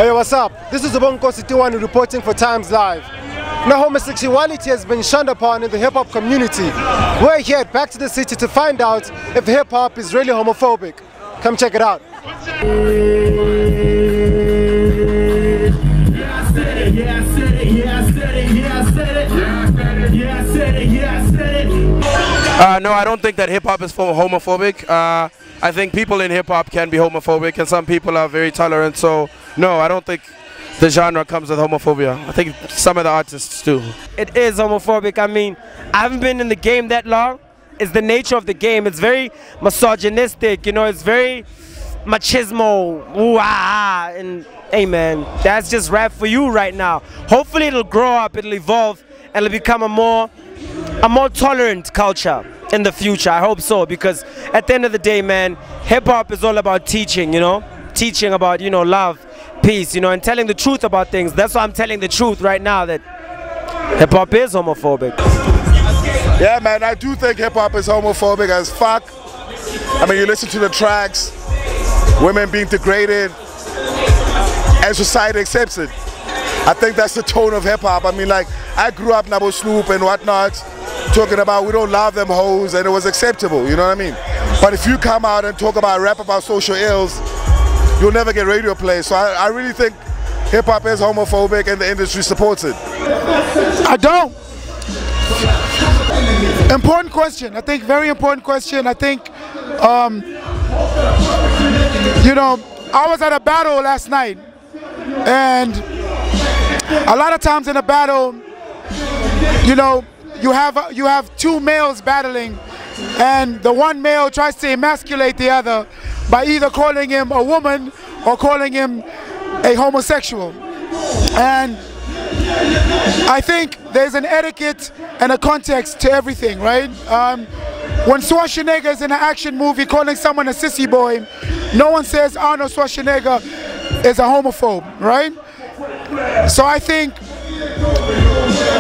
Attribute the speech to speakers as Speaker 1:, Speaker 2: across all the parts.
Speaker 1: Hey, what's up? This is Lebogang reporting for Times Live. Now, homosexuality has been shunned upon in the hip-hop community. We're here at Back to the City to find out if hip-hop is really homophobic. Come check it out.
Speaker 2: No, I don't think that hip-hop is homophobic. I think people in hip-hop can be homophobic, and some people are very tolerant. So, no, I don't think the genre comes with homophobia. I think some of the artists do.
Speaker 3: It is homophobic. I mean, I haven't been in the game that long. It's the nature of the game. It's very misogynistic, you know, it's very machismo. Ooh, ah, and hey man, that's just rap for you right now. Hopefully it'll grow up, it'll evolve, and it'll become a more tolerant culture in the future. I hope so, because at the end of the day, man, hip-hop is all about teaching, you know, teaching about, you know, love, peace, you know, and telling the truth about things. That's why I'm telling the truth right now, that hip-hop is homophobic.
Speaker 4: Yeah, man, I do think hip-hop is homophobic as fuck. I mean, you listen to the tracks, women being degraded, and society accepts it. I think that's the tone of hip-hop. I mean, like, I grew up Nabo Snoop and whatnot, talking about we don't love them hoes, and it was acceptable, you know what I mean? But if you come out and talk about, rap about social ills, you'll never get radio play. So I really think hip-hop is homophobic and the industry supports it.
Speaker 5: I don't. Important question. I think very important question. I think, you know, I was at a battle last night, and a lot of times in a battle, you know, you have two males battling, and the one male tries to emasculate the other by either calling him a woman or calling him a homosexual. And I think there's an etiquette and a context to everything, right? When Schwarzenegger is in an action movie calling someone a sissy boy, no one says Arnold Schwarzenegger is a homophobe, right? So I think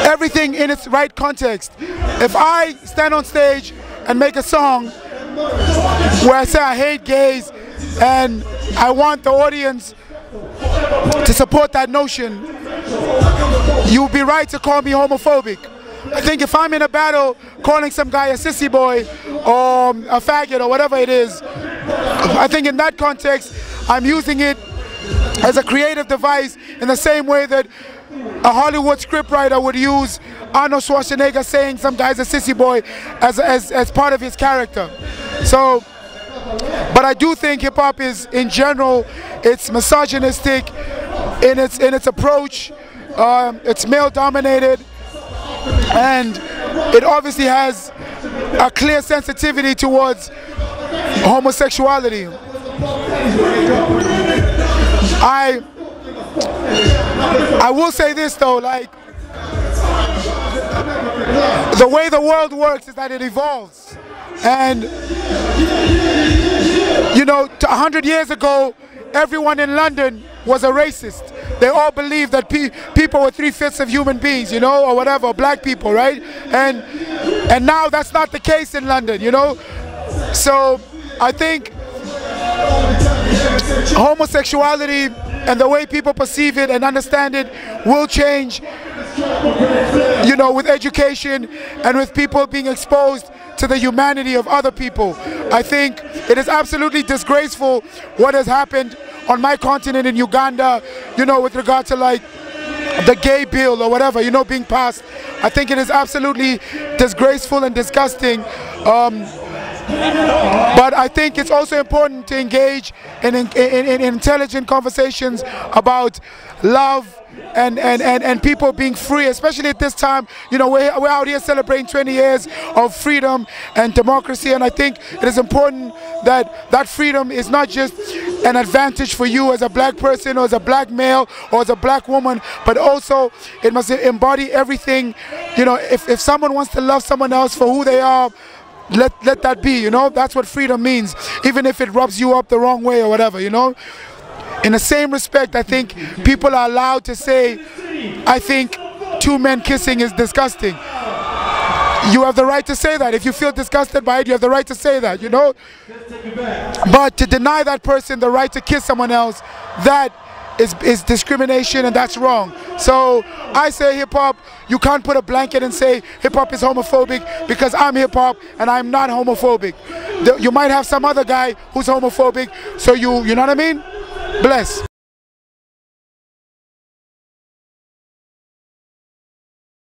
Speaker 5: everything in its right context. If I stand on stage and make a song where I say I hate gays and I want the audience to support that notion, you'll be right to call me homophobic. I think if I'm in a battle calling some guy a sissy boy or a faggot or whatever it is, I think in that context I'm using it as a creative device in the same way that a Hollywood scriptwriter would use Arnold Schwarzenegger saying some guy's a sissy boy as part of his character. So, but I do think hip-hop is, in general, it's misogynistic in its approach. It's male-dominated, and it obviously has a clear sensitivity towards homosexuality. I will say this though, like, the way the world works is that it evolves. And, you know, 100 years ago, everyone in London was a racist. They all believed that people were 3/5 of human beings, you know, or whatever, black people, right? And now that's not the case in London, you know? So I think homosexuality and the way people perceive it and understand it will change, you know, with education and with people being exposed to the humanity of other people. I think it is absolutely disgraceful what has happened on my continent in Uganda, you know, with regard to like the gay bill or whatever, you know, being passed. I think it is absolutely disgraceful and disgusting. But I think it's also important to engage in intelligent conversations about love and people being free, especially at this time. You know, we're out here celebrating 20 years of freedom and democracy, and I think it is important that that freedom is not just an advantage for you as a black person or as a black male or as a black woman, but also it must embody everything. You know, if someone wants to love someone else for who they are, let that be, you know. That's what freedom means, even if it rubs you up the wrong way or whatever, you know. In the same respect, I think people are allowed to say, I think two men kissing is disgusting. You have the right to say that. If you feel disgusted by it, you have the right to say that, you know. But to deny that person the right to kiss someone else, that is discrimination, and that's wrong. So I say hip-hop, you can't put a blanket and say hip-hop is homophobic, because I'm hip-hop and I'm not homophobic. You might have some other guy who's homophobic, so you know what I mean? Bless.